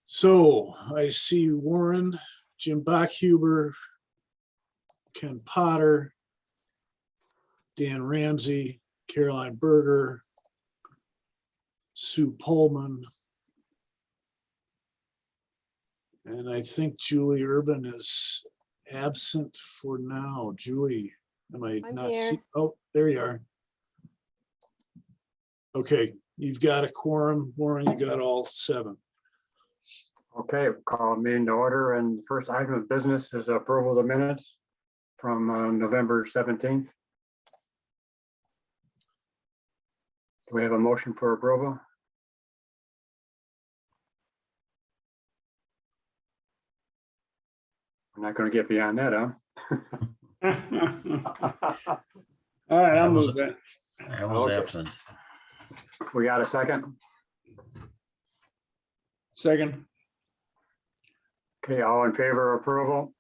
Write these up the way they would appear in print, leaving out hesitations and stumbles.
So I see Warren, Jim Bachhuber, Ken Potter, Dan Ramsey, Caroline Berger, Sue Pullman, and I think Julie Urban is absent for now. Julie, am I I'm not here. see? Oh, there you are. Okay, you've got a quorum, Warren. You got all 7. Okay, call meeting to order, and the first item of business is approval of the minutes from November 17th. Do we have a motion for approval? We're not going to get beyond that, huh? All right, I'll I was- move that. I was Okay. absent. We got a second? Second. Okay, all in favor of approval?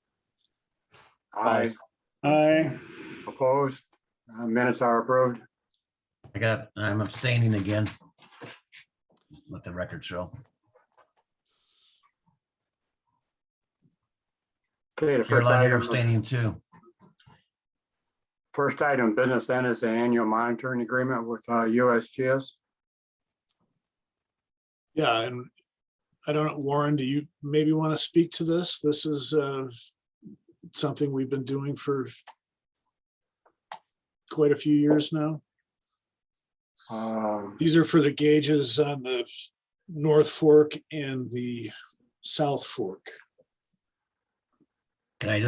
Aye. Aye. Opposed? Minutes are approved. I'm abstaining again. Just let the record show. Okay, the first Caroline, you're item, abstaining too. first item of business then is the annual monitoring agreement with USGS. Yeah, and I don't know, Warren, do you maybe want to speak to this? This is something we've been doing for quite a few years now. These are for the gauges on the North Fork and the South Fork. Can I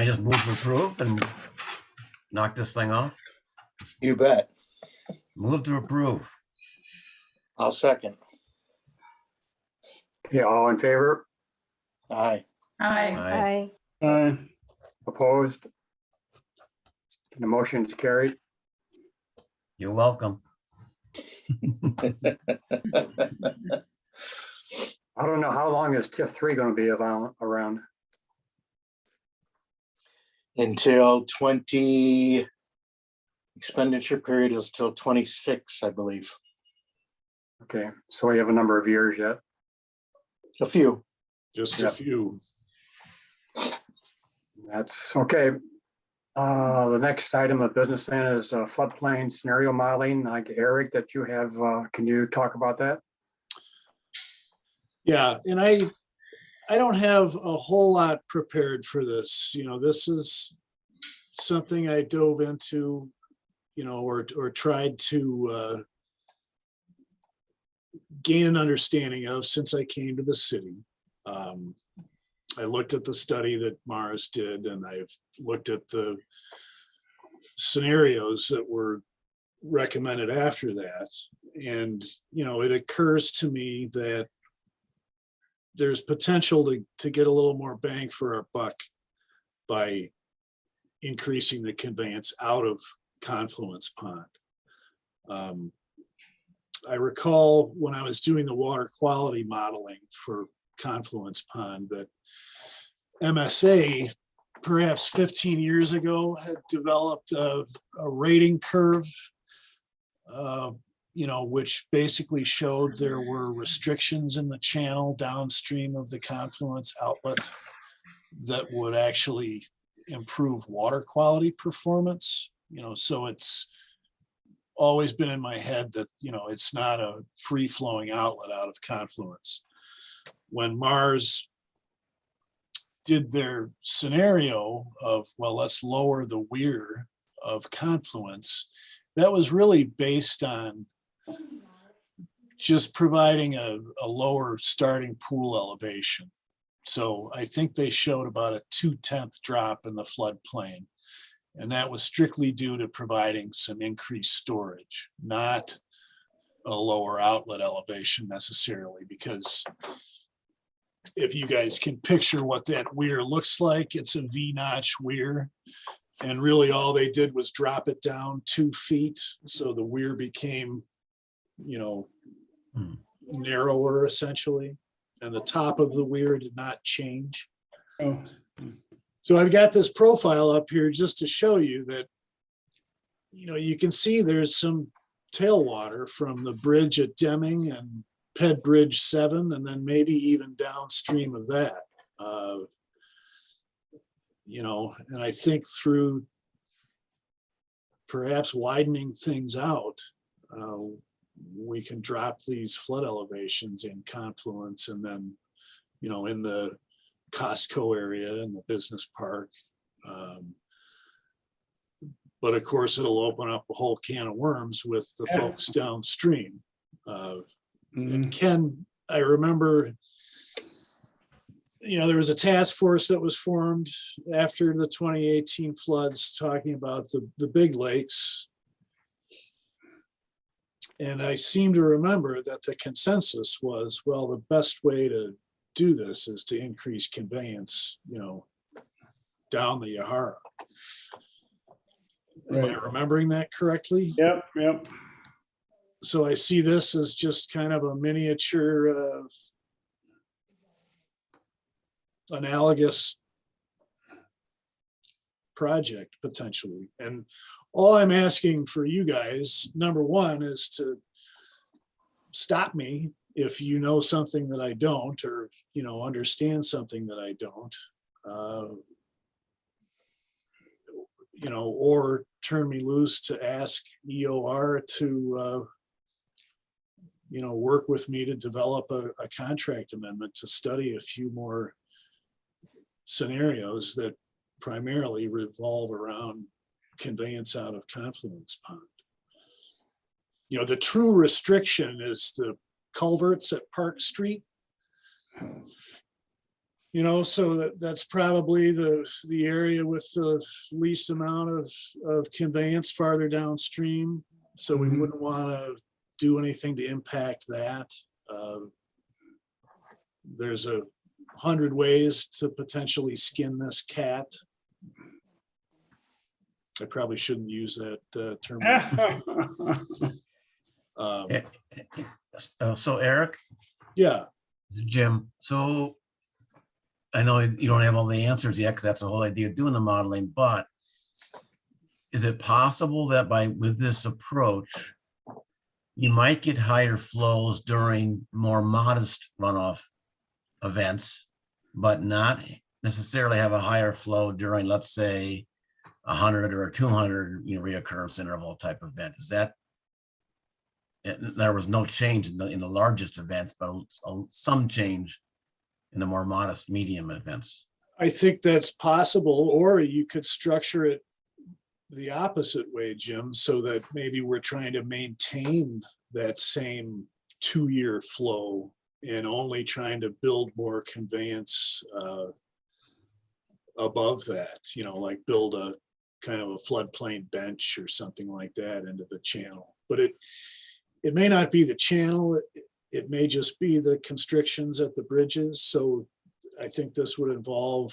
just move to approve and knock this thing off? You bet. Move to approve. I'll second. Okay, all in favor? Aye. Aye. Aye. Aye. Opposed? The motion is carried. You're welcome. I don't know, how long is TIF 3 going to be around? Until 20, expenditure period is till 26, I believe. Okay, so we have a number of years yet. A few. Just a Yep. few. That's okay. The next item of business then is floodplain scenario modeling. Like Eric, that you have, can you talk about that? Yeah, and I don't have a whole lot prepared for this. You know, this is something I dove into, you know, or tried to gain an understanding of since I came to the city. I looked at the study that Mars did, and I've looked at the scenarios that were recommended after that. And, you know, it occurs to me that there's potential to get a little more bang for our buck by increasing the conveyance out of Confluence Pond. I recall when I was doing the water quality modeling for Confluence Pond that MSA, perhaps 15 years ago, had developed a rating curve, you know, which basically showed there were restrictions in the channel downstream of the confluence outlet that would actually improve water quality performance. You know, so it's always been in my head that, you know, it's not a free flowing outlet out of Confluence. When Mars did their scenario of, well, let's lower the weir of Confluence, that was really based on just providing a lower starting pool elevation. So I think they showed about a 2/10 drop in the floodplain. And that was strictly due to providing some increased storage, not a lower outlet elevation necessarily, because if you guys can picture what that weir looks like, it's a V-notch weir. And really all they did was drop it down 2 feet. So the weir became, you know, narrower essentially. And the top of the weir did not change. Oh, So I've got this profile up here just to show you that, you know, you can see there's some tailwater from the bridge at Deming and Ped Bridge 7, and then maybe even downstream of that. And I think through perhaps widening things out, we can drop these flood elevations in Confluence, and then, in the Costco area and the business park. But of course, it'll open up a whole can of worms with the Yeah. folks downstream. Mhm. And Ken, I remember, there was a task force that was formed after the 2018 floods talking about the big lakes. And I seem to remember that the consensus was, well, the best way to do this is to increase conveyance, down the Yahara. Am I Right. remembering that correctly? Yep, yep. So I see this as just kind of a miniature analogous project potentially. And all I'm asking for you guys, number one, is to stop me if you know something that I don't, or, understand something that I don't, or turn me loose to ask EOR to, work with me to develop a contract amendment to study a few more scenarios that primarily revolve around conveyance out of Confluence Pond. The true restriction is the culverts at Park Street. So that's probably the area with the least amount of conveyance farther downstream. So we Mhm. wouldn't want to do anything to impact that. There's 100 ways to potentially skin this cat. I probably shouldn't use that term. So Eric, Yeah, Jim, so I know you don't have all the answers yet, because that's the whole idea of doing the modeling, but is it possible that with this approach, you might get higher flows during more modest runoff events, but not necessarily have a higher flow during, let's say, 100 or 200 reoccurrence interval type event? Is that, there was no change in the largest events, but some change in the more modest medium events? I think that's possible, or you could structure it the opposite way, Jim, so that maybe we're trying to maintain that same 2-year flow and only trying to build more conveyance above that, like build a kind of a floodplain bench or something like that into the channel. But it may not be the channel. It may just be the constrictions at the bridges. So I think this would involve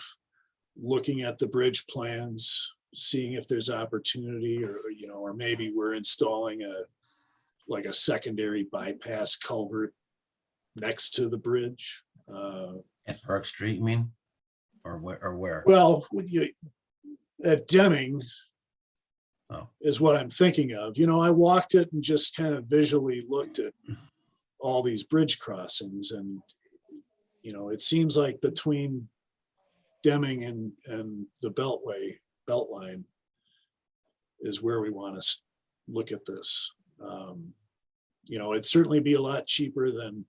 looking at the bridge plans, seeing if there's opportunity, or maybe we're installing a secondary bypass culvert next to the bridge. At Park Street, you mean? Or where? Well, at Deming Oh. is what I'm thinking of. I walked it and just kind of visually looked at all these bridge crossings, and it seems like between Deming and the Beltline is where we want to look at this. It'd certainly be a lot cheaper than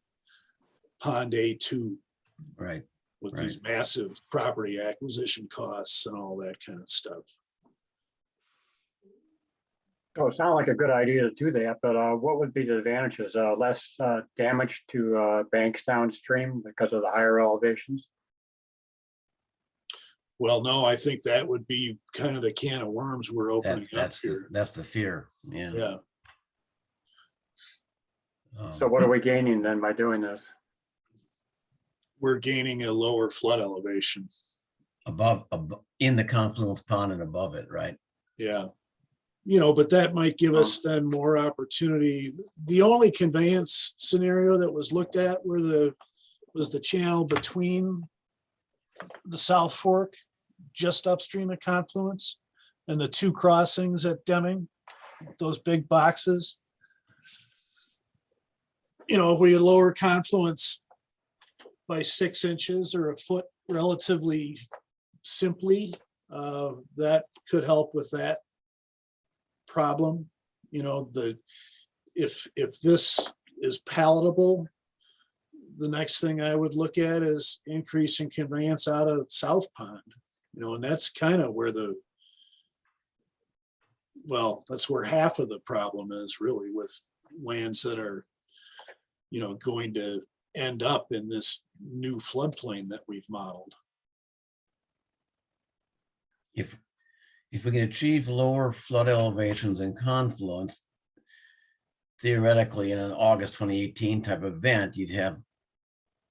Pond A2, Right. with Right. these massive property acquisition costs and all that kind of stuff. Oh, it sounded like a good idea to do that, but what would be the advantages? Less damage to banks downstream because of the higher elevations? Well, no, I think that would be kind of the can of worms we're opening up here. That's the fear. Yeah. Yeah, So what are we gaining then by doing this? we're gaining a lower flood elevation. above in the confluence pond and above it, right? Yeah. But that might give us then more opportunity. The only conveyance scenario that was looked at was the channel between the South Fork, just upstream of Confluence, and the 2 crossings at Deming, those big boxes. if we lower confluence by 6 inches or a foot relatively simply, that could help with that problem. If this is palatable, the next thing I would look at is increasing conveyance out of South Pond, and that's kind of where that's where half of the problem is really, with lands that are, going to end up in this new floodplain that we've modeled. If we can achieve lower flood elevations and confluence, theoretically in an August 2018 type event, you'd have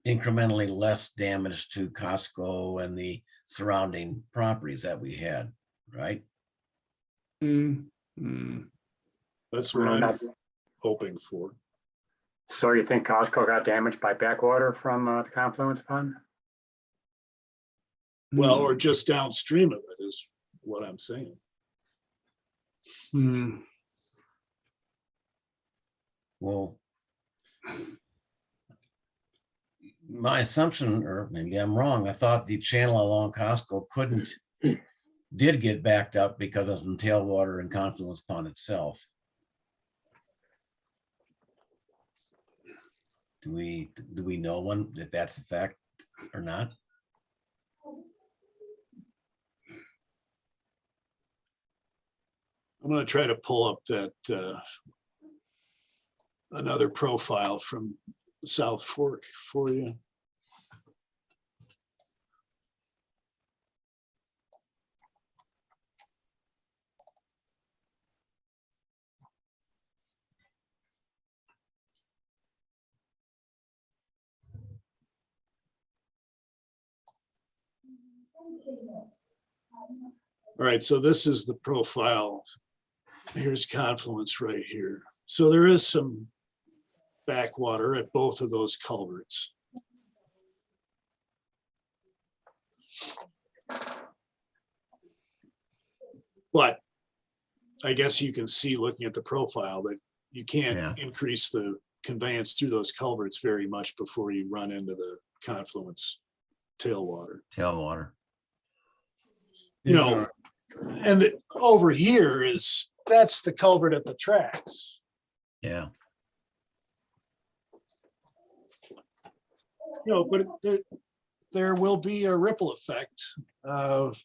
incrementally less damage to Costco and the surrounding properties that we had, right? That's what I'm hoping for. So you think Costco got damaged by backwater from the confluence pond? Well, or just downstream of it is what I'm saying. Well, my assumption, or maybe I'm wrong, I thought the channel along Costco did get backed up because of some tailwater and confluence pond itself. Do we know if that's the fact or not? I'm going to try to pull up that another profile from South Fork for you. All right, so this is the profile. Here's confluence right here. So there is some backwater at both of those culverts. But I guess you can see, looking at the profile, that you can't increase the conveyance through those culverts very much before you run into the confluence tailwater. And over here that's the culvert at the tracks. Yeah. But there will be a ripple effect of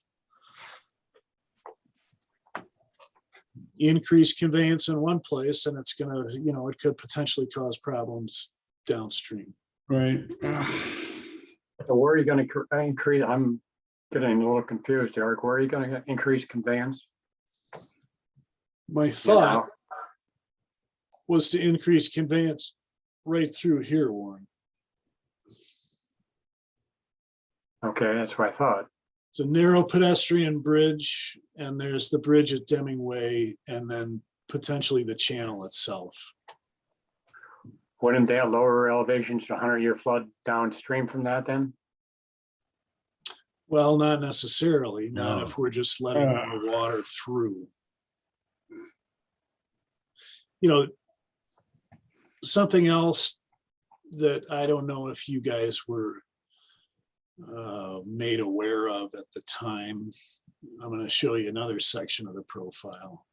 increased conveyance in one place, and it's gonna, it could potentially cause problems downstream. Right. So where are you going to increase? I'm getting a little confused, Eric. Where are you going to increase conveyance? My thought was to increase conveyance right through here, Warren. Okay, that's what I thought. It's a narrow pedestrian bridge, and there's the bridge at Deming Way, and then potentially the channel itself. Wouldn't that lower elevations to 100-year flood downstream from that then? Well, not necessarily, not No. if we're just letting more water through. Something else that I don't know if you guys were made aware of at the time. I'm going to show you another section of the profile.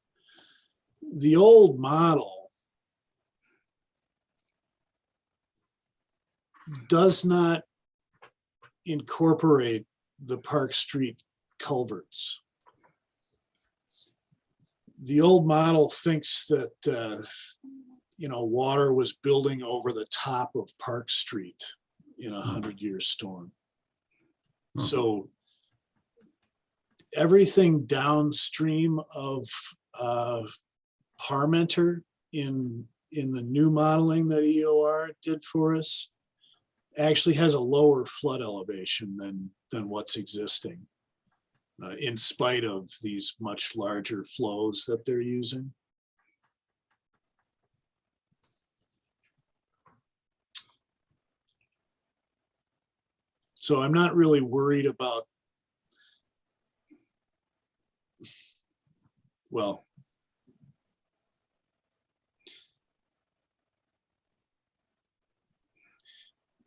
The old model does not incorporate the Park Street culverts. The old model thinks that water was building over the top of Park Street in a 100-year storm. So everything downstream of Parmenter in the new modeling that EOR did for us actually has a lower flood elevation than what's existing, in spite of these much larger flows that they're using. So I'm not really worried about, well,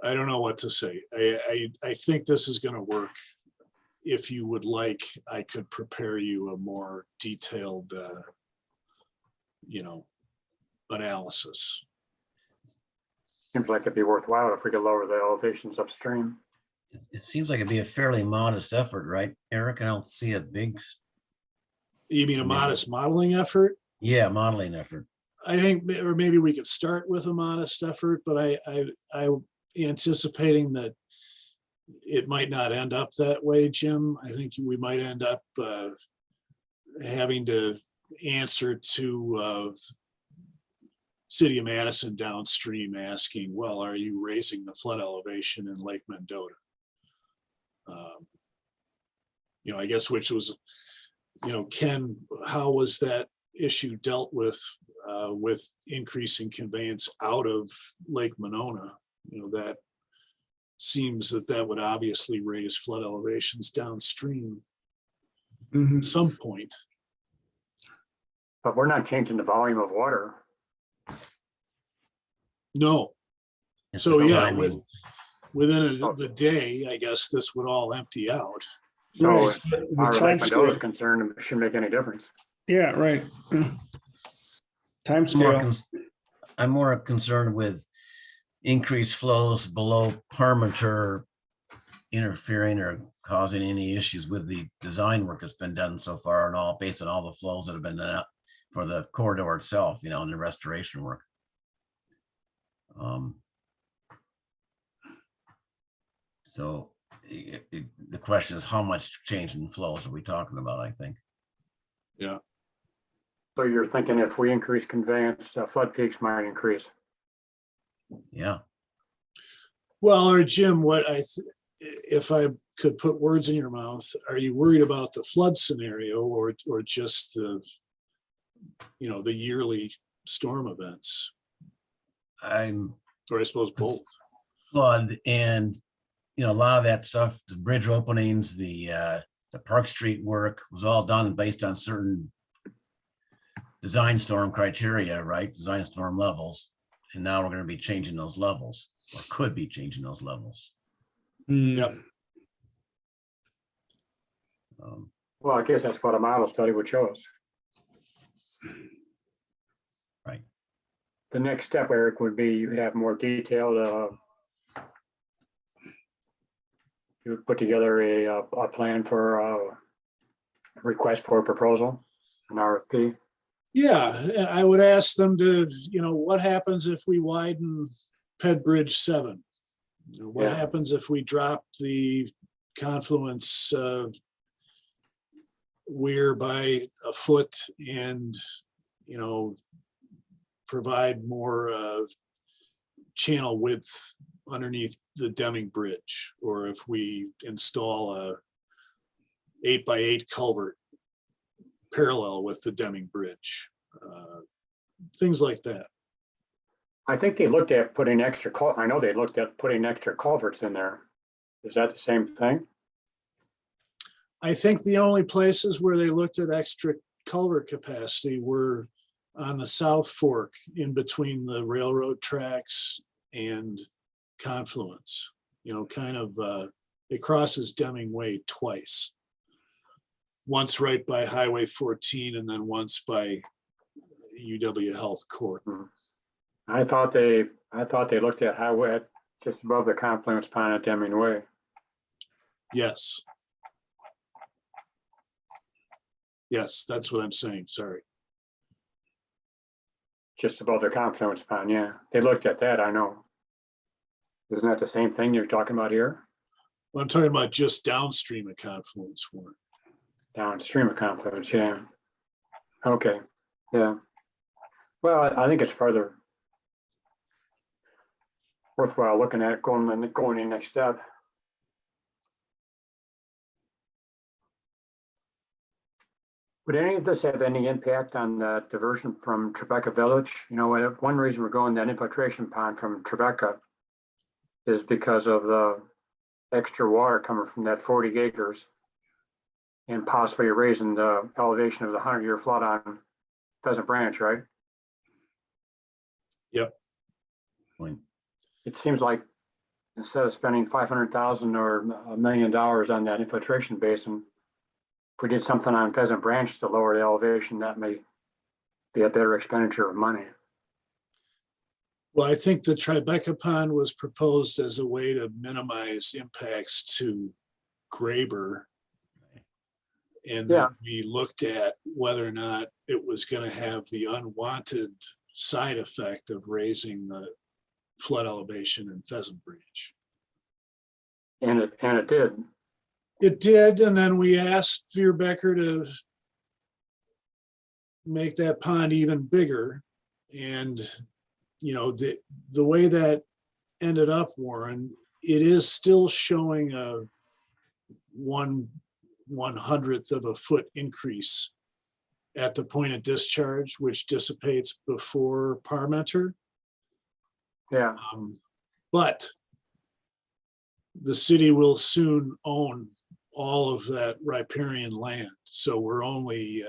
I don't know what to say. I think this is gonna work. If you would like, I could prepare you a more detailed, analysis. Seems like it'd be worthwhile if we could lower the elevations upstream. It seems like it'd be a fairly modest effort, right, Eric? I don't see a big, You mean a Yeah. modest modeling effort? yeah, modeling effort. I think, or maybe we could start with a modest effort, but I anticipating that it might not end up that way, Jim. I think we might end up having to answer to City of Madison downstream asking, well, are you raising the flood elevation in Lake Mendota? I guess which was, Ken, how was that issue dealt with increasing conveyance out of Lake Monona? That seems that would obviously raise flood elevations downstream at some point. But we're not changing the volume of water. No, It's so the yeah, timing. within the day, I guess this would all empty out. So Right, as the far as time Lake Mendota is scale- concerned, it shouldn't make any difference. Yeah, right. Time More scale. cons- I'm more concerned with increased flows below perimeter interfering or causing any issues with the design work that's been done so far and all based on all the flows that have been done for the corridor itself, and the restoration work. So the question is, how much change in flows are we talking about, I think? So you're thinking if we increase conveyance, flood peaks might increase. Yeah. Well, or Jim, if I could put words in your mouth, are you worried about the flood scenario or just the yearly storm events? Or I suppose both. Flood and, a lot of that stuff, the bridge openings, the Park Street work was all done based on certain design storm criteria, right? Design storm levels. And now we're going to be changing those levels, or could be changing those levels. Yep. Well, I guess that's what a model study would show us. Right. The next step, Eric, would be you have more detailed, you would put together a plan for a request for a proposal, an RFP. Yeah, I would ask them to, what happens if we widen Ped Bridge 7? What Yeah. happens if we drop the confluence weir by a foot and, provide more channel width underneath the Deming Bridge? Or if we install a 8x8 culvert parallel with the Deming Bridge, things like that. I think they looked at putting I know they looked at putting extra culverts in there. Is that the same thing? I think the only places where they looked at extra culvert capacity were on the South Fork in between the railroad tracks and confluence. It crosses Deming Way twice. Once right by Highway 14 and then once by UW Health Court. I thought they looked at highway just above the confluence pond at Deming Way. Yes. Yes, that's what I'm saying. Sorry. Just above the confluence pond, yeah. They looked at that, I know. Isn't that the same thing you're talking about here? Well, I'm talking about just downstream of confluence one. Downstream of confluence, yeah. Okay, yeah. Well, I think it's further worthwhile looking at going in the next step. Would any of this have any impact on the diversion from Tribeca Village? One reason we're going that infiltration pond from Tribeca is because of the extra water coming from that 40 acres and possibly raising the elevation of the 100-year flood on Pheasant Branch, right? Yep. Point. It seems like instead of spending 500,000 or $1 million on that infiltration basin, if we did something on Pheasant Branch to lower the elevation, that may be a better expenditure of money. Well, I think the Tribeca Pond was proposed as a way to minimize impacts to Graber. And Yeah. then we looked at whether or not it was going to have the unwanted side effect of raising the flood elevation in Pheasant Branch. And it did. It did, and then we asked Becker to make that pond even bigger. And, you know, the way that ended up, Warren, it is still showing a 1/100th of a foot increase at the point of discharge, which dissipates before Parmenter. Yeah. But the city will soon own all of that riparian land. So we're only,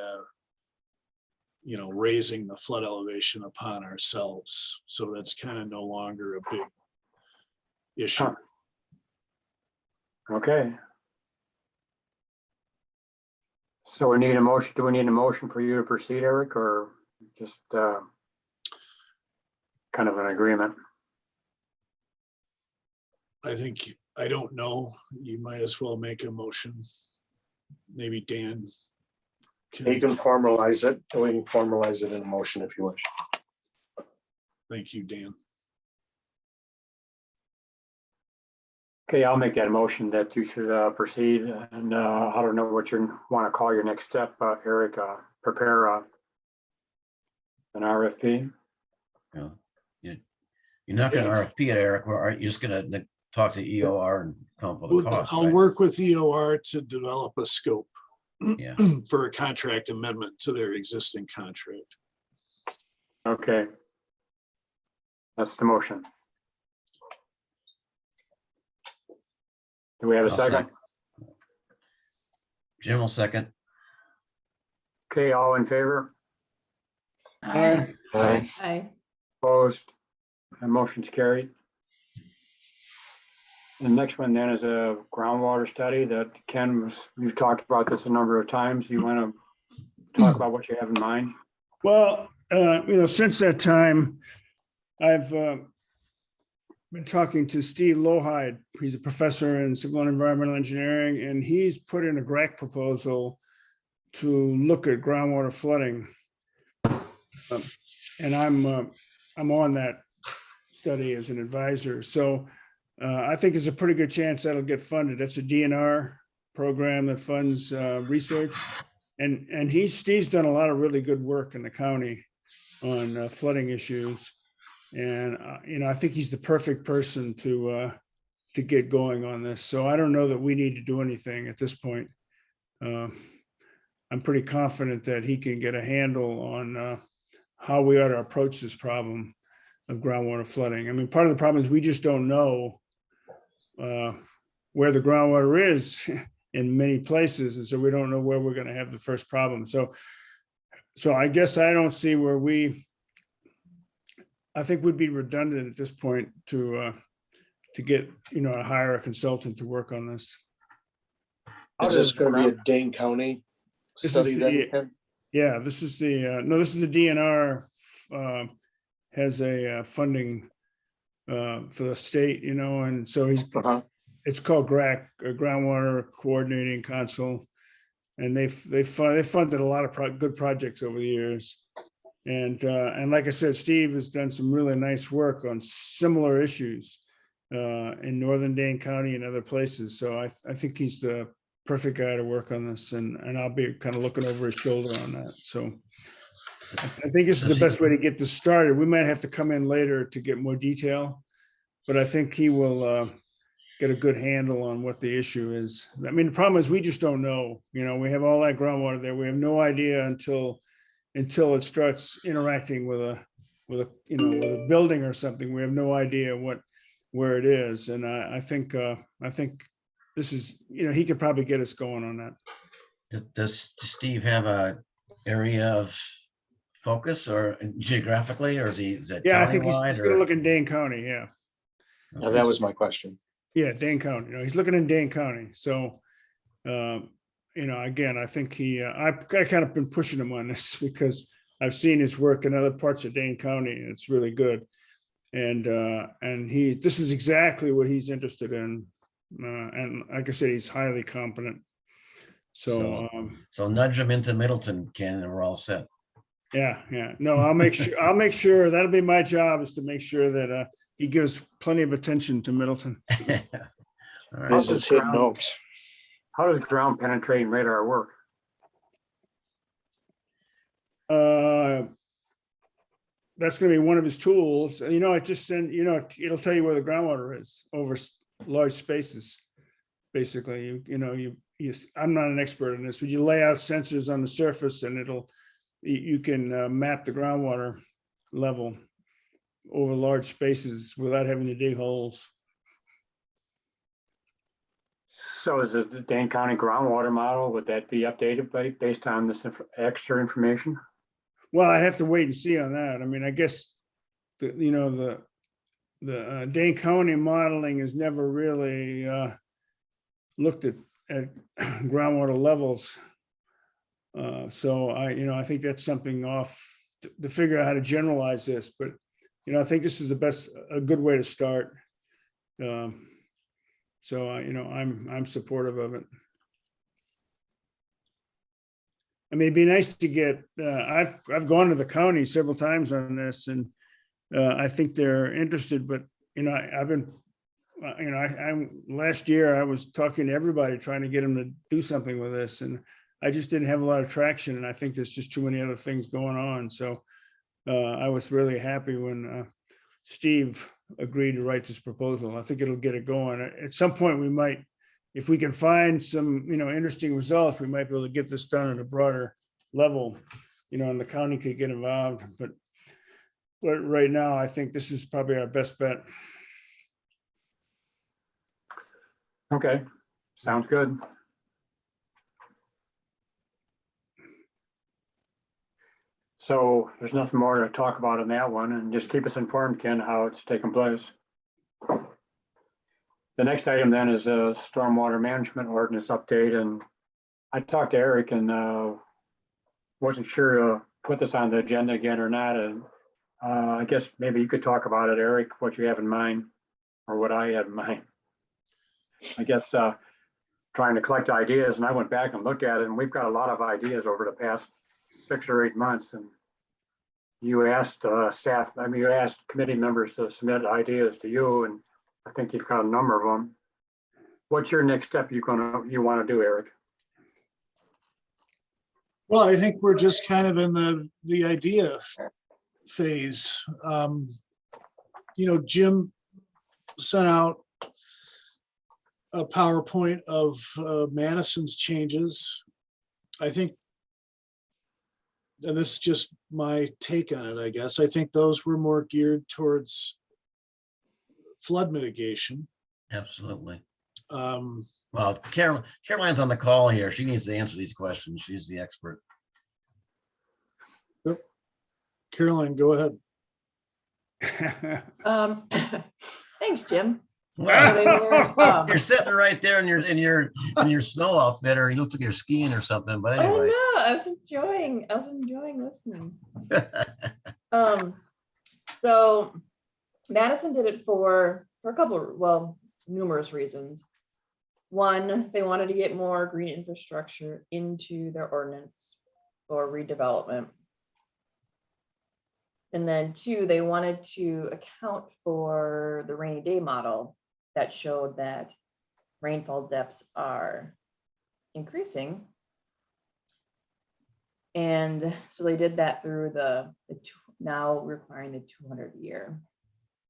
you know, raising the flood elevation upon ourselves. So that's kind of no longer a big issue. Huh. Okay. So we need a motion. Do we need a motion for you to proceed, Eric, or just kind of an agreement? I think, I don't know, you might as well make a motion. Maybe Dan. You can formalize it. We can formalize it in a motion if you wish. Thank you, Dan. Okay, I'll make that motion that you should proceed. And I don't know what you want to call your next step, Eric. Prepare an RFP. Yeah. You're not gonna RFP it, Eric, or are you just gonna talk to EOR and come up with a cost? I'll right? work with EOR to develop a scope Yeah. for a contract amendment to their existing contract. Okay. That's the motion. Do we have a I'll second? Jim will second. Okay, all in favor? Aye. Aye. Aye. Opposed? And motion's carried. The next one then is a groundwater study that Ken was, you've talked about this a number of times. You want to talk about what you have in mind? Well, you know, since that time, I've been talking to Steve Lohide. He's a professor in civil and environmental engineering, and he's put in a grant proposal to look at groundwater flooding. And I'm on that study as an advisor. So I think there's a pretty good chance that'll get funded. That's a DNR program that funds research. And Steve's done a lot of really good work in the county on flooding issues. And, you know, I think he's the perfect person to get going on this. So I don't know that we need to do anything at this point. I'm pretty confident that he can get a handle on how we ought to approach this problem of groundwater flooding. I mean, part of the problem is we just don't know where the groundwater is in many places. And so we don't know where we're going to have the first problem. So I guess I don't see where I think we'd be redundant at this point to get, you know, hire a consultant to work on this. Is this going to be a Dane County This is study the- then? Ken? Yeah, this is the DNR has a funding for the state, you know, and so Uh-huh. it's called GRAC, Groundwater Coordinating Council. And they funded a lot of good projects over the years. And like I said, Steve has done some really nice work on similar issues in Northern Dane County and other places. So I think he's the perfect guy to work on this, and I'll be kind of looking over his shoulder on that. So I think this is the best way to get this started. We might have to come in later to get more detail, but I think he will get a good handle on what the issue is. I mean, the problem is we just don't know. You know, we have all that groundwater there. We have no idea until it starts interacting with a building or something. We have no idea where it is. And I think this is, you know, he could probably get us going on that. Does Steve have a area of focus or geographically, or is that Yeah, I think he's countywide gonna or? look in Dane County, yeah. Now, that was my question. Yeah, Dane County, he's looking in Dane County, so, again, I think I kind of been pushing him on this because I've seen his work in other parts of Dane County, and it's really good. And this is exactly what he's interested in. And like I said, he's highly competent. So, So nudge them into Middleton, Ken, and we're all set. yeah. No, I'll make sure, that'll be my job, is to make sure that he gives plenty of attention to Middleton. All right. Visits Hidden Oaks. How does ground penetrating radar work? That's gonna be one of his tools. It just it'll tell you where the groundwater is over large spaces. Basically, I'm not an expert in this, but you lay out sensors on the surface and you can map the groundwater level over large spaces without having to dig holes. So is the Dane County groundwater model, would that be updated based on this extra information? Well, I have to wait and see on that. I mean, I guess the Dane County modeling has never really looked at groundwater levels. So I think that's something off to figure out how to generalize this. But I think this is a good way to start. So I'm supportive of it. I mean, it'd be nice to get. I've gone to the county several times on this, and I think they're interested. But I've been, last year I was talking to everybody trying to get them to do something with this, and I just didn't have a lot of traction. And I think there's just too many other things going on. So I was really happy when Steve agreed to write this proposal. I think it'll get it going. At some point, we might, if we can find some, interesting results, we might be able to get this done at a broader level, and the county could get involved. But right now, I think this is probably our best bet. Okay, sounds good. So there's nothing more to talk about on that one, and just keep us informed, Ken, how it's taking place. The next item then is a stormwater management ordinance update, and I talked to Eric and wasn't sure to put this on the agenda again or not, and I guess maybe you could talk about it, Eric, what you have in mind, or what I have in mind. I guess trying to collect ideas, and I went back and looked at it, and we've got a lot of ideas over the past 6 or 8 months, and you asked you asked committee members to submit ideas to you, and I think you've got a number of them. What's your next step you want to do, Eric? Well, I think we're just kind of in the idea phase. Jim sent out a PowerPoint of Madison's changes. I think, and this is just my take on it, I guess, I think those were more geared towards flood mitigation. Absolutely. Um, Well, Caroline's on the call here. She needs to answer these questions. She's the expert. Caroline, go ahead. Thanks, Jim. Well, They were, you're sitting right there in your snow outfit, or you look like you're skiing or something. But I anyway, know. I was enjoying listening. So Madison did it for a couple, numerous reasons. One, they wanted to get more green infrastructure into their ordinance or redevelopment. And then 2, they wanted to account for the rainy day model that showed that rainfall depths are increasing. And so they did that through the now requiring the 200-year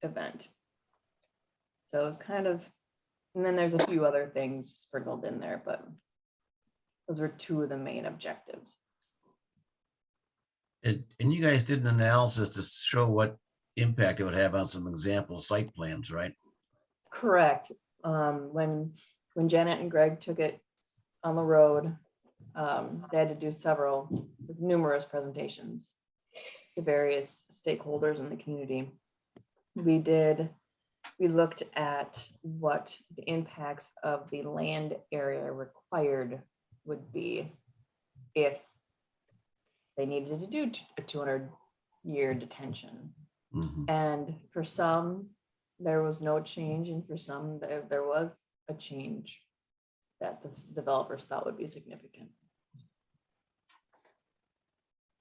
event. So it was kind of, and then there's a few other things sprinkled in there, but those were 2 of the main objectives. and you guys did an analysis to show what impact it would have on some example site plans, right? Correct. When Janet and Greg took it on the road, they had to do numerous presentations to various stakeholders in the community. We did we looked at what the impacts of the land area required would be if they needed to do a 200-year detention. Mhm. And for some, there was no change, and for some, there was a change that the developers thought would be significant.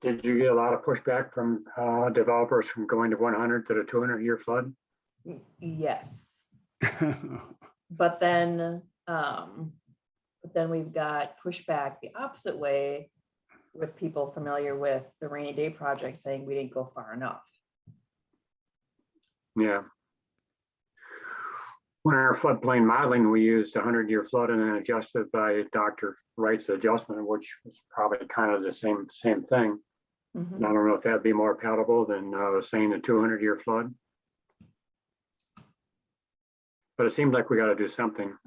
Did you get a lot of pushback from developers from going to 100 to the 200-year flood? Yes, but then we've got pushback the opposite way with people familiar with the rainy day project saying we didn't go far enough. Yeah. When our floodplain modeling, we used 100-year flood and then adjusted by Dr. Wright's adjustment, which was probably kind of the same thing. Mhm. And I don't know if that'd be more palatable than saying a 200-year flood. But it seems like we got to do something.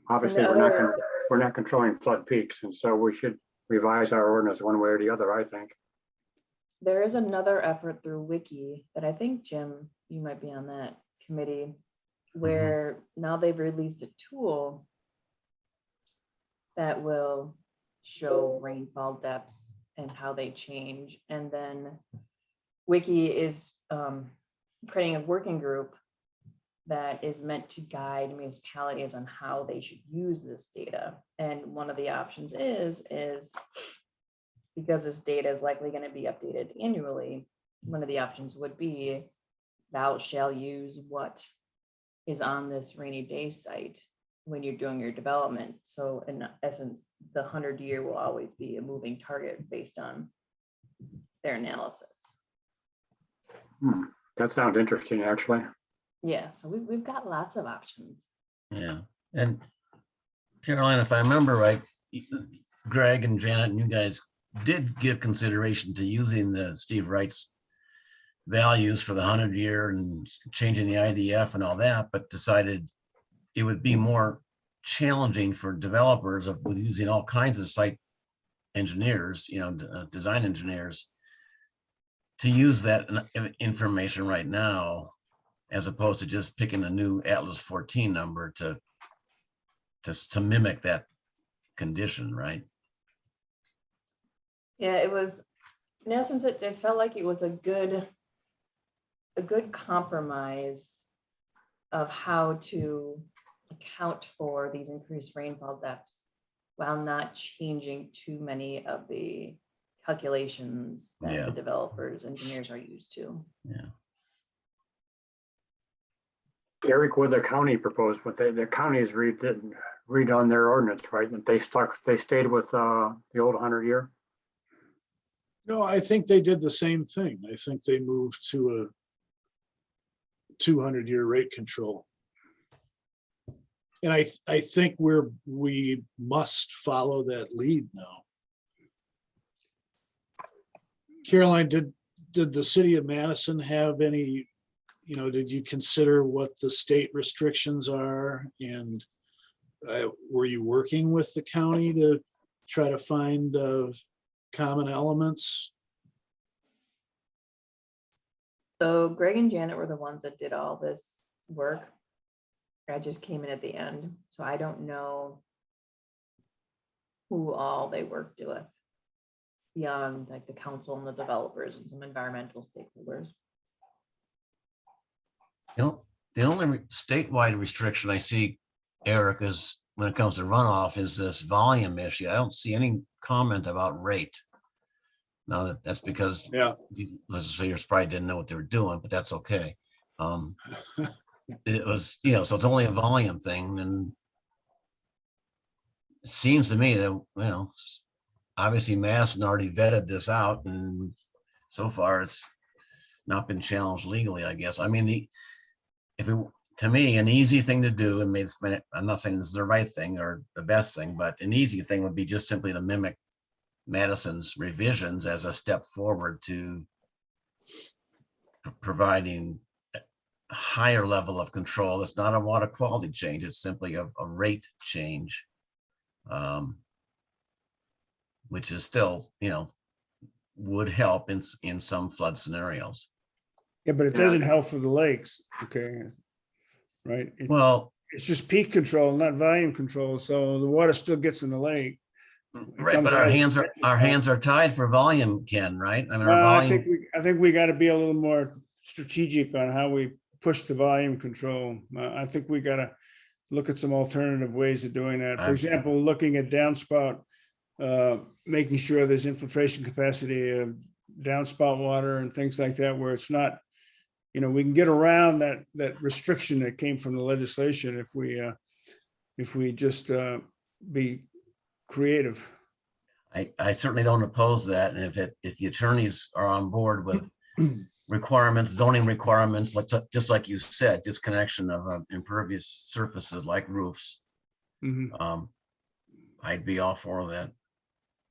Obviously, we're not controlling flood peaks, and so we should revise our ordinance one way or the other, I think. There is another effort through Wiki that I think, Jim, you might be on that committee, where now they've released a tool that will show rainfall depths and how they change. And then Wiki is creating a working group that is meant to guide municipalities on how they should use this data. And one of the options is because this data is likely going to be updated annually, one of the options would be thou shall use what is on this rainy day site when you're doing your development. So in essence, the 100-year will always be a moving target based on their analysis. That sounds interesting, actually. Yeah, so we've got lots of options. Yeah, and Caroline, if I remember right, Greg and Janet and you guys did give consideration to using the Steve Wright's values for the 100-year and changing the IDF and all that, but decided it would be more challenging for developers with using all kinds of site engineers, design engineers, to use that information right now, as opposed to just picking a new Atlas 14 number to mimic that condition, right? Yeah, it was, in essence, it felt like it was a good compromise of how to account for these increased rainfall depths while not changing too many of the calculations that the developers, engineers are used to. Yeah. Eric, what the county proposed, but the county has redone their ordinance, right? And they stayed with the old 100-year. No, I think they did the same thing. I think they moved to a 200-year rate control. And I think we must follow that lead now. Caroline, did the city of Madison have any, did you consider what the state restrictions are? And were you working with the county to try to find common elements? So Greg and Janet were the ones that did all this work. I just came in at the end, so I don't know who all they worked with beyond like the council and the developers and some environmental stakeholders. The only statewide restriction I see, Eric, is when it comes to runoff is this volume issue. I don't see any comment about rate. Now that's because legislators probably didn't know what they were doing, but that's okay. It was, so it's only a volume thing, and it seems to me that, obviously Madison already vetted this out, and so far it's not been challenged legally, I guess. I mean, to me, an easy thing to do, and I'm not saying this is the right thing or the best thing, but an easy thing would be just simply to mimic Madison's revisions as a step forward to providing a higher level of control. It's not a water quality change, it's simply a rate change, which is still, would help in some flood scenarios. Yeah, but it doesn't help for the lakes, okay? right? Well, It's just peak control, not volume control. So the water still gets in the lake. right, but our hands are tied for volume, Ken, right? I mean, our I volume, think we got to be a little more strategic on how we push the volume control. I think we got to look at some alternative ways of doing that. For I- example, looking at downspout, making sure there's infiltration capacity of downspout water and things like that, where it's not, we can get around that restriction that came from the legislation if we just be creative. I certainly don't oppose that. And if the attorneys are on board with requirements, zoning requirements, just like you said, disconnection of impervious surfaces like roofs, Mhm. I'd be all for that.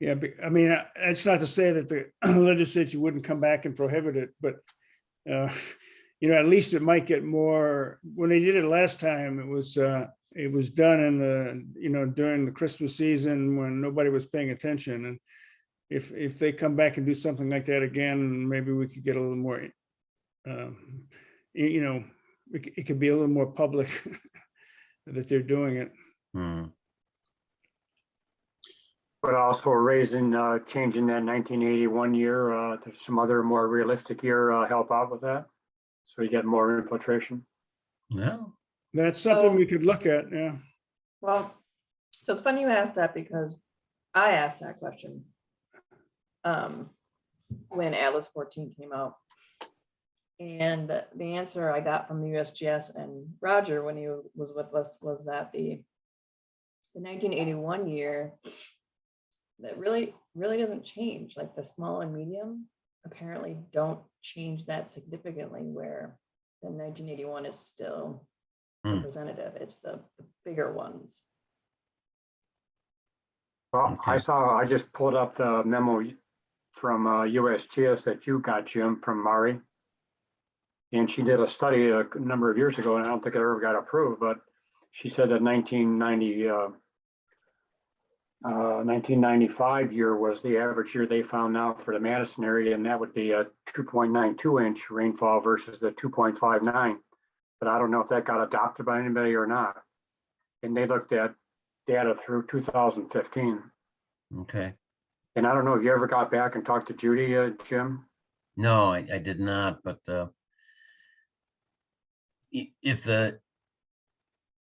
Yeah, I mean, it's not to say that the legislature wouldn't come back and prohibit it, but at least it might get more. When they did it last time, it was done in the during the Christmas season when nobody was paying attention. And if they come back and do something like that again, maybe we could get a little more. It could be a little more public that they're doing it. Hmm. But also raising, changing that 1981 year to some other more realistic year help out with that. So you get more infiltration. No, That's something So- we could look at. Yeah. Well, so it's funny you asked that because I asked that question when Atlas 14 came out. And the answer I got from the USGS and Roger when he was with us was that the 1981 year, that really doesn't change. Like the small and medium apparently don't change that significantly, where the 1981 is still Hmm. representative. It's the bigger ones. Well, Okay. I just pulled up the memo from USGS that you got, Jim, from Mari. And she did a study a number of years ago, and I don't think it ever got approved, but she said that 1995 year was the average year they found now for the Madison area, and that would be a 2.92 inch rainfall versus the 2.59. But I don't know if that got adopted by anybody or not. And they looked at data through 2015. okay. And I don't know if you ever got back and talked to Judy, Jim? No, I did not, but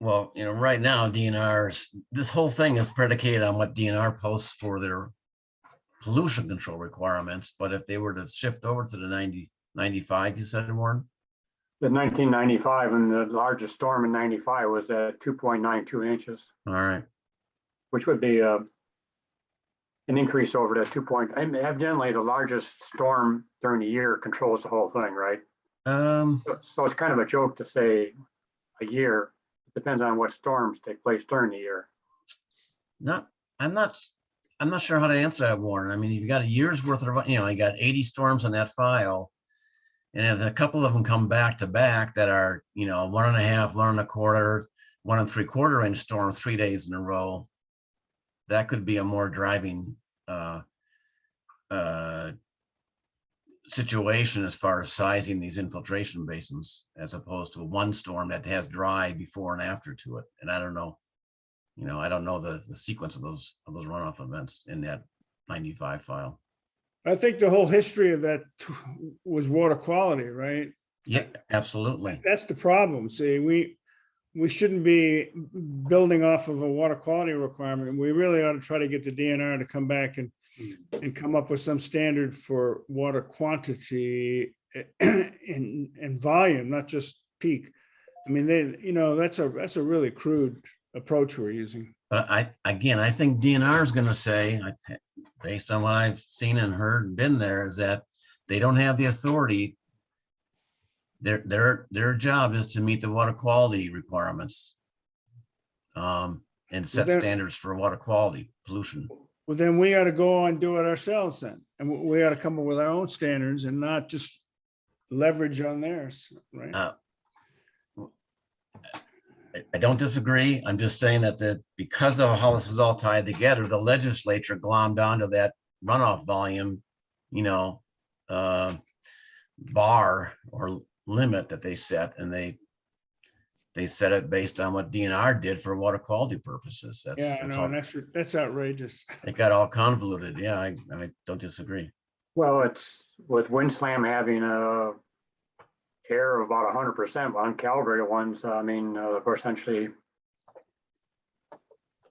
right now DNR's, this whole thing is predicated on what DNR posts for their pollution control requirements. But if they were to shift over to the 95, you said, Warren? The 1995 and the largest storm in 95 was at 2.92 inches, All right. which would be an increase over the 2 point. And evidently the largest storm during the year controls the whole thing, right? So it's kind of a joke to say a year. It depends on what storms take place during the year. I'm not sure how to answer that, Warren. I mean, you've got a year's worth of, you got 80 storms on that file. And if a couple of them come back to back that are, 1.5, 1.25, 1 3/4 inch storm 3 days in a row, that could be a more driving situation as far as sizing these infiltration basins, as opposed to one storm that has dry before and after to it. And I don't know, I don't know the sequence of those runoff events in that 95 file. I think the whole history of that was water quality, right? Yeah, absolutely. That's the problem. See, we shouldn't be building off of a water quality requirement. We really ought to try to get the DNR to come back and come up with some standard for water quantity and volume, not just peak. I mean, that's a really crude approach we're using. But I think DNR is going to say, based on what I've seen and heard and been there, is that they don't have the authority. Their job is to meet the water quality requirements and set standards for water quality pollution. Well, then we ought to go and do it ourselves then. And we ought to come up with our own standards and not just leverage on theirs, right? I don't disagree. I'm just saying that because of how this is all tied together, the legislature glommed onto that runoff volume, bar or limit that they set, and they they set it based on what DNR did for water quality purposes. Yeah, I That's know, all. and that's outrageous. It got all convoluted. Yeah, I don't disagree. Well, it's with Windslam having a error of about 100%, uncalibrated ones, I mean, they're essentially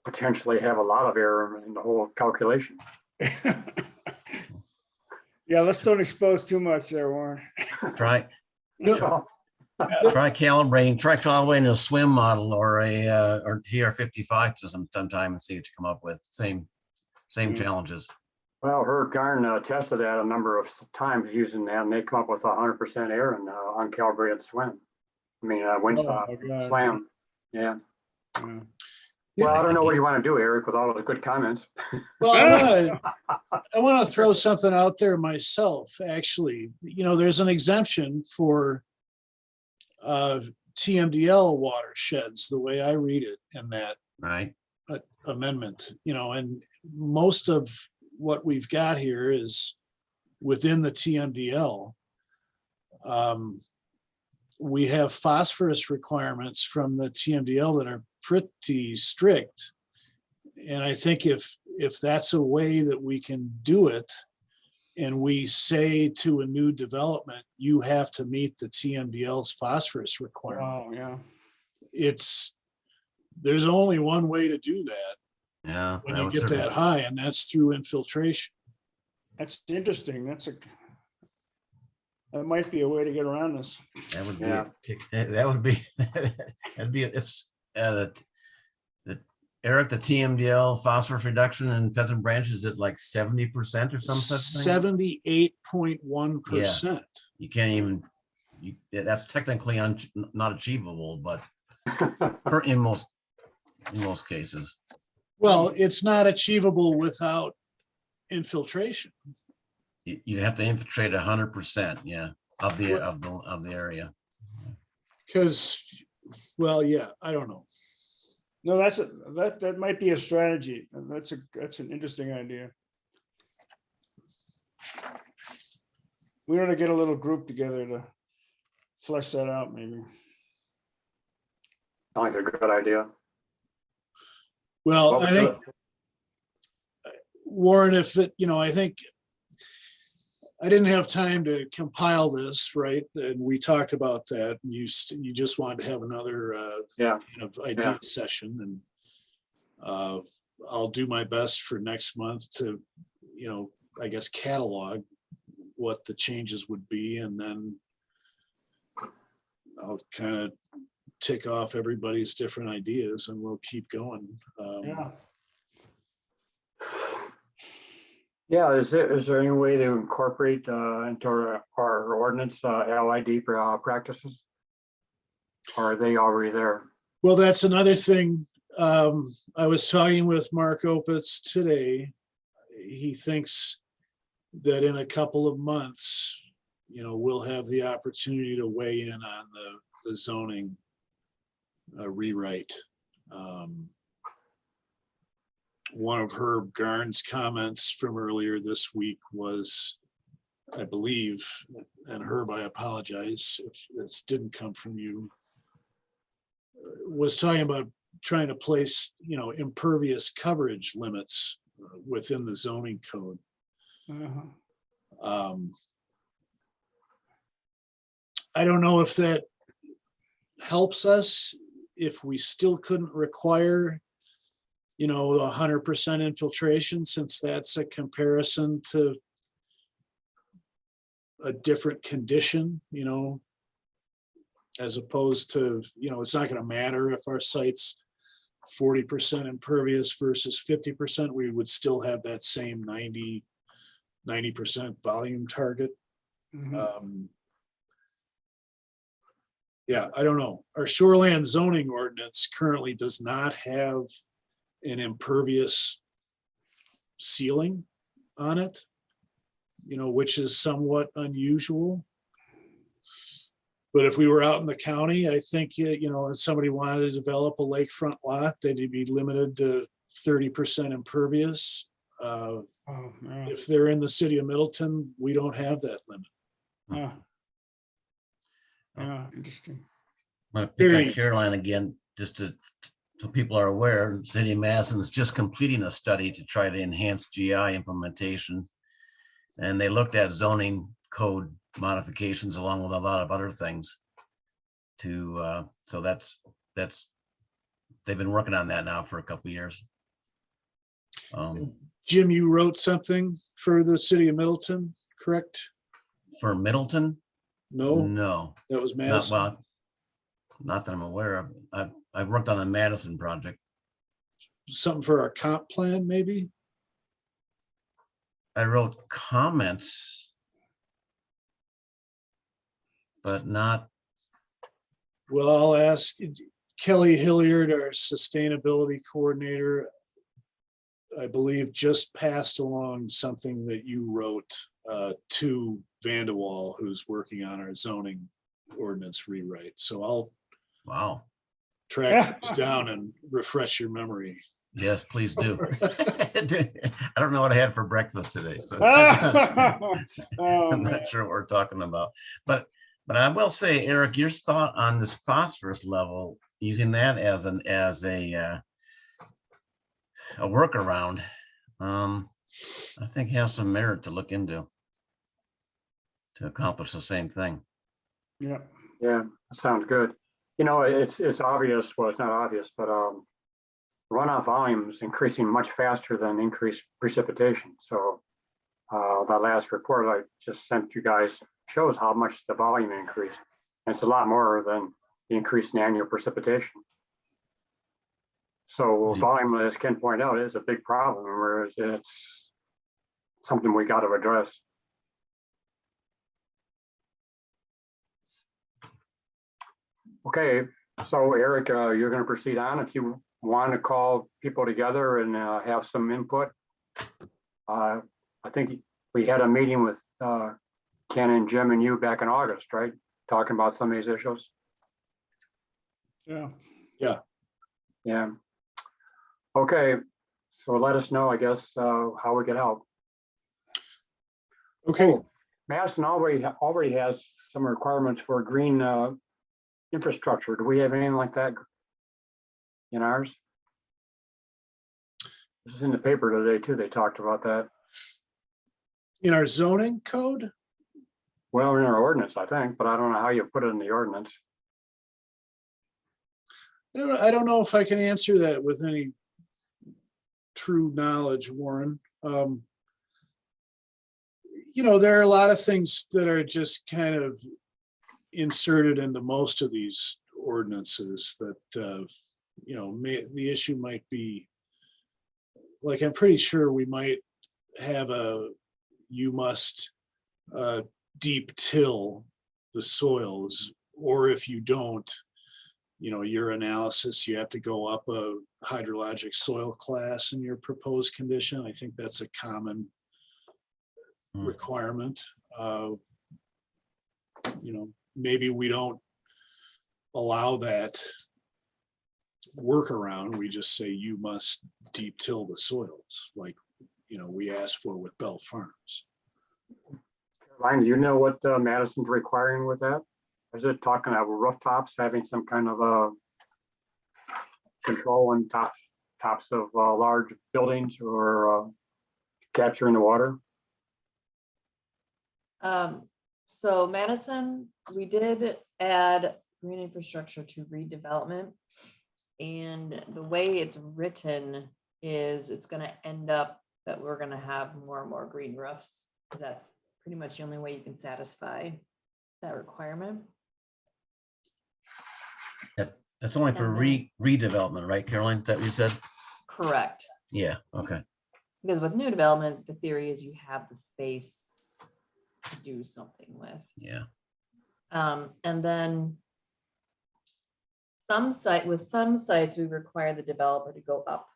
potentially have a lot of error in the whole calculation. Yeah, let's don't expose too much there, Warren. Try So, calibrating a swim model or a or TR55 system sometime and see what you come up with. Same challenges. well, Herb Garn tested that a number of times using that, and they come up with 100% error in uncalibrated swim. I mean, God. slam. Yeah. Yeah. Well, I don't know what you want to do, Eric, with all of the good comments. Well, I want to throw something out there myself, actually. There's an exemption for TMDL watersheds, the way I read it in that Right. amendment, and most of what we've got here is within the TMDL. We have phosphorus requirements from the TMDL that are pretty strict. And I think if that's a way that we can do it, and we say to a new development, you have to meet the TMDL's phosphorus requirement. Wow, yeah. There's only one way to do that Yeah. when I you would get certainly- that high, and that's through infiltration. That's interesting. That might be a way to get around this. That would be Yeah. that would be that'd be it's Eric, the TMDL phosphorus reduction in Pheasant Branch is at like 70% or some such thing. 78.1%. You can't even. That's technically not achievable, but in most cases. Well, it's not achievable without infiltration. You have to infiltrate 100%, yeah, of the area. Because, well, yeah, I don't know. No, that might be a strategy. That's an interesting idea. We ought to get a little group together to flesh that out, maybe. Sounds like a good idea. Well, Well, I think, Warren, I think I didn't have time to compile this, right? And we talked about that. And you just wanted to have another Yeah. idea session, and I'll do my best for next month to, I guess, catalog what the changes would be, and then I'll kind of tick off everybody's different ideas, and we'll keep going. Yeah. Yeah, is there any way to incorporate into our ordinance LID practices? Or are they already there? Well, that's another thing. I was talking with Mark Opitz today. He thinks that in a couple of months, we'll have the opportunity to weigh in on the zoning rewrite. One of Herb Garn's comments from earlier this week was, I believe, and Herb, I apologize if this didn't come from you, was talking about trying to place, impervious coverage limits within the zoning code. Uh-huh. I don't know if that helps us, if we still couldn't require 100% infiltration, since that's a comparison to a different condition, as opposed to, it's not going to matter if our site's 40% impervious versus 50%, we would still have that same 90% volume target. Mhm. Yeah, I don't know. Our shoreland zoning ordinance currently does not have an impervious ceiling on it, which is somewhat unusual. But if we were out in the county, I think, if somebody wanted to develop a lakefront lot, they'd be limited to 30% impervious. Oh, yeah. If they're in the city of Middleton, we don't have that limit. Yeah. Yeah, interesting. I'm gonna pick on Very- Caroline again, just to, so people are aware, City of Madison's just completing a study to try to enhance GI implementation. And they looked at zoning code modifications along with a lot of other things to, so that's, they've been working on that now for a couple of years. Jim, you wrote something for the city of Middleton, correct? For Middleton, No, no, that was not Madison. well, not that I'm aware of. I've worked on a Madison project. Something for our comp plan, maybe? I wrote comments, but not, Well, I'll ask Kelly Hilliard, our sustainability coordinator. I believe just passed along something that you wrote to Vandewall, who's working on our zoning ordinance rewrite. So I'll wow. track this down and refresh your memory. Yes, please do. I don't know what I had for breakfast today, so I'm Oh, man. not sure what we're talking about. But I will say, Eric, your thought on this phosphorus level, using that as a workaround, I think has some merit to look into to accomplish the same thing. Yeah, Yeah, that sounds good. You know, it's obvious, well, it's not obvious, but runoff volume is increasing much faster than increased precipitation. So that last report I just sent you guys shows how much the volume increased. And it's a lot more than the increase in annual precipitation. So volume, as Ken pointed out, is a big problem, whereas it's something we got to address. Okay, so Eric, you're going to proceed on. If you want to call people together and have some input. I think we had a meeting with Ken and Jim and you back in August, right? Talking about some of these issues. yeah. Yeah. Okay, so let us know, I guess, how we can help. Okay, Oh, Madison already has some requirements for green infrastructure. Do we have anything like that in ours? This is in the paper today too. They talked about that. in our zoning code, Well, in our ordinance, I think, but I don't know how you put it in the ordinance. I don't know if I can answer that with any true knowledge, Warren. There are a lot of things that are just kind of inserted into most of these ordinances that, the issue might be, like, I'm pretty sure we might have you must deep till the soils, or if you don't, your analysis, you have to go up a hydrologic soil class in your proposed condition. I think that's a common requirement. Maybe we don't allow that workaround. We just say you must deep till the soils, like, we asked for with Bell Farms. Ryan, do you know what Madison's requiring with that? Is it talking about rooftops having some kind of a control on tops of large buildings, or capturing the water? So Madison, we did add green infrastructure to redevelopment. And the way it's written is it's gonna end up that we're gonna have more and more green roofs, because that's pretty much the only way you can satisfy that requirement. That's only for redevelopment, right, Caroline? Is that what you said? Correct. Yeah, okay. Because with new development, the theory is you have the space to do something with. Yeah. And then some sites, we require the developer to go up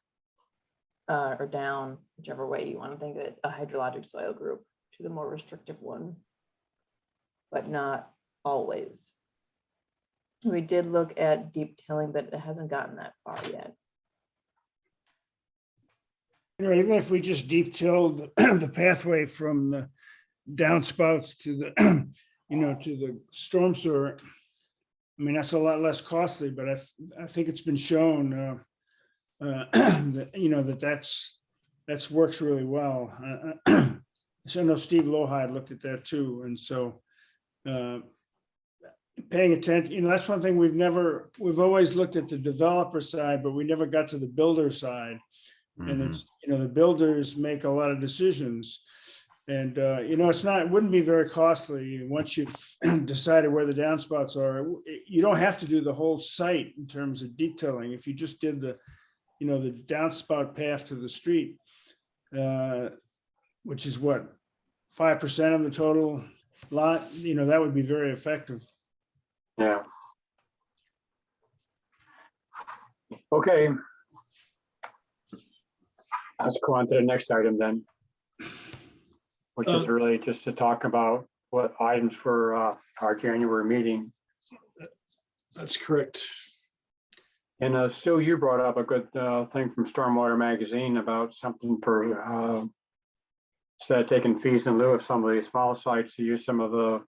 or down, whichever way you want to think of it, a hydrologic soil group to the more restrictive one, but not always. We did look at deep tilling, but it hasn't gotten that far yet. Even if we just deep till the pathway from the downspouts to the, to the storm sewer, I mean, that's a lot less costly, but I think it's been shown that, you know, that's works really well. So I know Steve Lohide looked at that too, and so paying attention, you know, that's one thing we've always looked at the developer side, but we never got to the builder side. And Mhm. it's, you know, the builders make a lot of decisions. And, you know, it wouldn't be very costly once you've decided where the downspouts are. You don't have to do the whole site in terms of detailing. If you just did the, you know, the downspout path to the street, which is what, 5% of the total lot, you know, that would be very effective. Yeah. Okay. Let's go on to the next item then, which is really just to talk about what items for our January meeting. That's correct. And Sue, you brought up a good thing from Stormwater Magazine about something for instead of taking fees in lieu of some of these small sites, to use some of the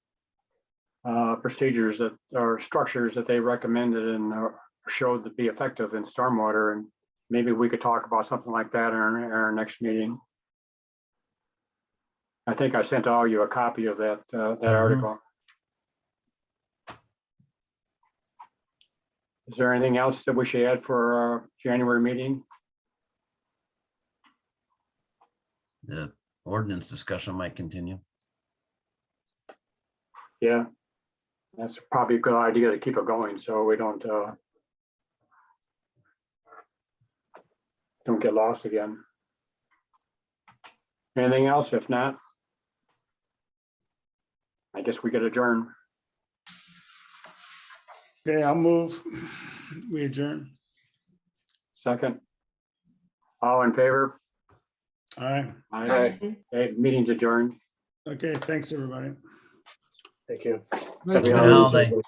procedures that or structures that they recommended and showed to be effective in stormwater. And maybe we could talk about something like that in our next meeting. I think I sent all you a copy of that article. Is there anything else that we should add for our January meeting? The ordinance discussion might continue. Yeah, that's probably a good idea to keep it going so we don't get lost again. Anything else? If not, I guess we could adjourn. Okay, I'll move. We adjourn. Second. All in favor? All right. Aye. Okay, meeting's adjourned. Okay, thanks, everybody. Thank you. Thank Happy you. holidays. holidays.